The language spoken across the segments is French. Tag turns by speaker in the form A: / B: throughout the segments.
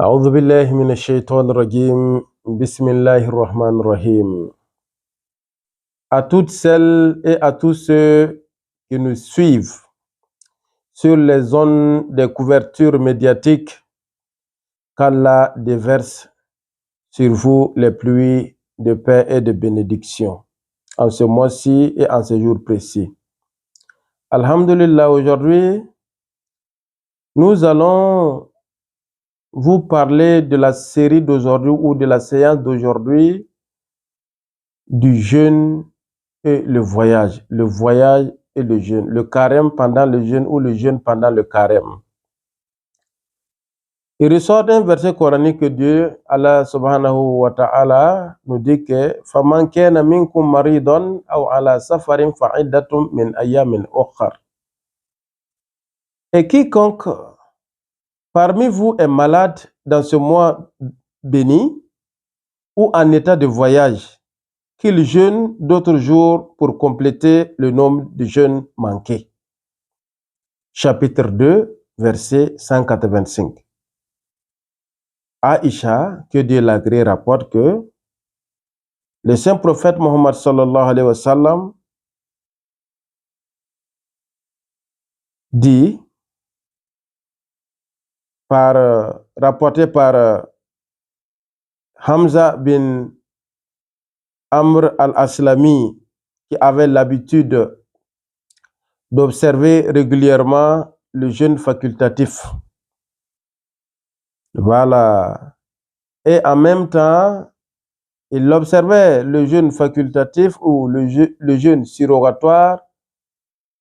A: أعوذ بالله من الشيطان الرجيم بسم الله الرحمن الرحيم. À toutes celles et à tous ceux qui nous suivent sur les ondes de couverture médiatique, qu'Allah déverse sur vous les pluies de paix et de bénédiction en ce mois-ci et en ce jour précis. Alhamdulillah, aujourd'hui, nous allons vous parler de la série d'aujourd'hui ou de la séance d'aujourd'hui du jeûne et le voyage et le jeûne, le carême pendant le jeûne ou le jeûne pendant le carême. Il ressort d'un verset coranique que Dieu, Allah subhanahu wa ta'ala, nous dit que فَمَنْ كَانَ مِنْكُمْ مَرِيضًا أَوْ عَلَى سَفَرٍ فَعِدَّةٌ مِنْ أَيَّامٍ أُخَرٍ. Et quiconque parmi vous est malade dans ce mois béni ou en état de voyage, qu'il jeûne d'autres jours pour compléter le nombre de jeûnes manqués. Chapitre 2, verset 185. Aïcha, que Dieu l'agrée, rapporte que le saint prophète Mohammed sallallahu alayhi wa sallam dit, rapporté par Hamza bin Amr al-Aslami, qui avait l'habitude d'observer régulièrement le jeûne facultatif. Voilà. Et en même temps, il observait le jeûne facultatif ou le jeûne surrogatoire,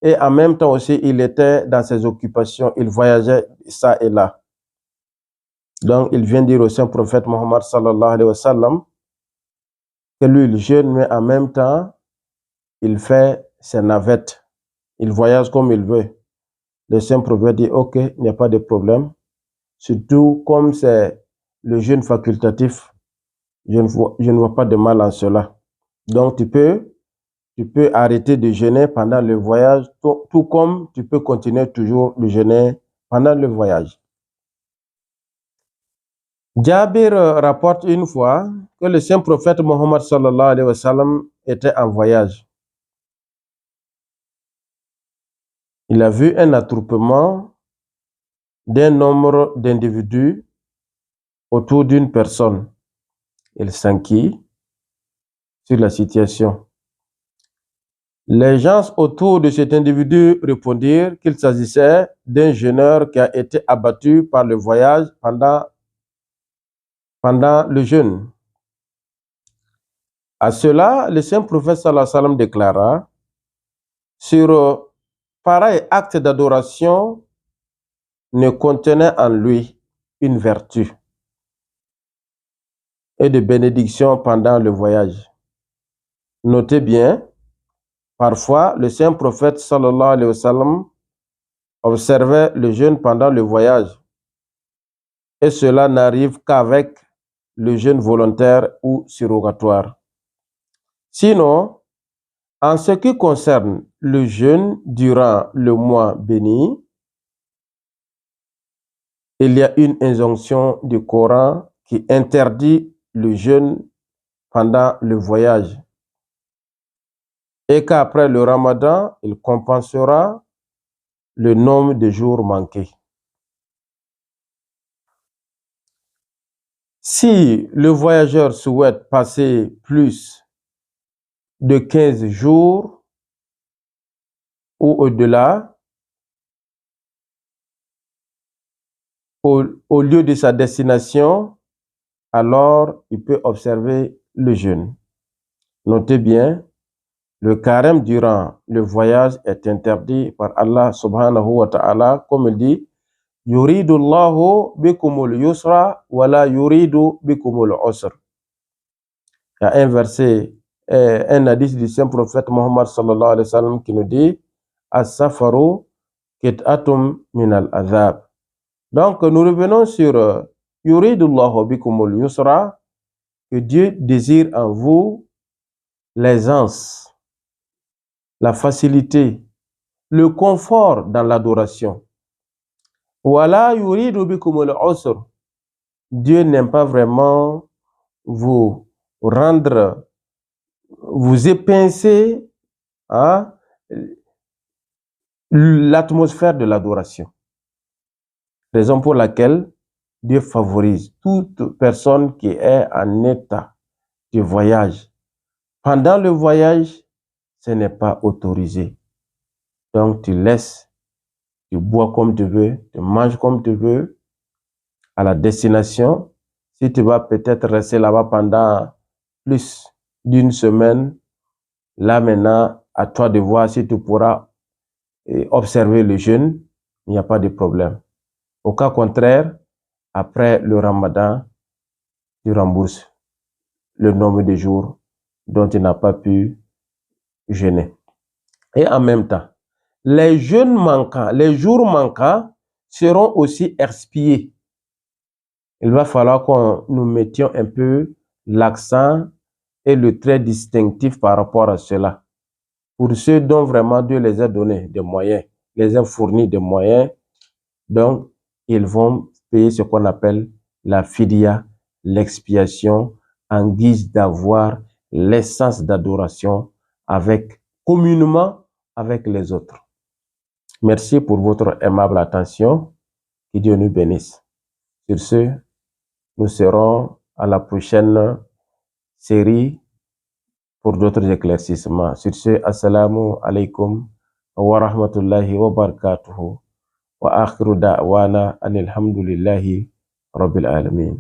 A: et en même temps aussi, il était dans ses occupations, il voyageait ça et là. Donc, il vient dire au saint prophète Mohammed sallallahu alayhi wa sallam que lui, il jeûne, mais en même temps, il fait ses navettes. Il voyage comme il veut. Le saint prophète dit, ok, il n'y a pas de problème. Surtout comme c'est le jeûne facultatif, je ne vois pas de mal en cela. Donc, tu peux arrêter de jeûner pendant le voyage, tout comme tu peux continuer toujours de jeûner pendant le voyage. Jabir rapporte une fois que le saint prophète Mohammed sallallahu alayhi wa sallam était en voyage. Il a vu un attroupement d'un nombre d'individus autour d'une personne. Il s'inquiète sur la situation. Les gens autour de cet individu répondirent qu'il s'agissait d'un jeûneur qui a été abattu par le voyage pendant le jeûne. À cela, le saint prophète sallallahu alayhi wa sallam déclara, sur pareil acte d'adoration ne contenait en lui une vertu et de bénédiction pendant le voyage. Notez bien, parfois le saint prophète sallallahu alayhi wa sallam observait le jeûne pendant le voyage, et cela n'arrive qu'avec le jeûne volontaire ou surrogatoire. Sinon, en ce qui concerne le jeûne durant le mois béni, il y a une injonction du Coran qui interdit le jeûne pendant le voyage, et qu'après le Ramadan, il compensera le nombre de jours manqués. Si le voyageur souhaite passer plus de 15 jours ou au-delà au lieu de sa destination, alors il peut observer le jeûne. Notez bien, le carême durant le voyage est interdit par Allah subhanahu wa ta'ala, comme il dit, Yuridu Allahu bikumul yusra wa la yuridu bikumul usr. Il y a un verset, un hadith du saint prophète Mohammed sallallahu alayhi wa sallam qui nous dit, As-safaru kit'atum min al-azab. Donc, nous revenons sur Yuridu Allahu bikumul yusra, que Dieu désire en vous l'aisance, la facilité, le confort dans l'adoration. Wala yuridu bikumul usr. Dieu n'aime pas vraiment vous rendre, vous épincer hein, l'atmosphère de l'adoration. Raison pour laquelle Dieu favorise toute personne qui est en état de voyage. Pendant le voyage, ce n'est pas autorisé. Donc, tu laisses, tu bois comme tu veux, tu manges comme tu veux. À la destination, si tu vas peut-être rester là-bas pendant plus d'une semaine, là maintenant, à toi de voir si tu pourras observer le jeûne, il n'y a pas de problème. Au cas contraire, après le ramadan, tu rembourses le nombre de jours dont tu n'as pas pu jeûner. Et en même temps, les jeûnes manquants, les jours manquants seront aussi expiés. Il va falloir que nous mettions un peu l'accent et le trait distinctif par rapport à cela. Pour ceux dont vraiment Dieu les a donné des moyens, les a fournis des moyens, donc ils vont payer ce qu'on appelle la fidia, l'expiation, en guise d'avoir l'essence d'adoration communément avec les autres. Merci pour votre aimable attention. Que Dieu nous bénisse. Sur ce, nous serons à la prochaine série pour d'autres éclaircissements. Sur ce, assalamu alaikum wa rahmatullahi wa barakatuhu wa akhiru da'wana anil hamdulillahi rabbil alamin.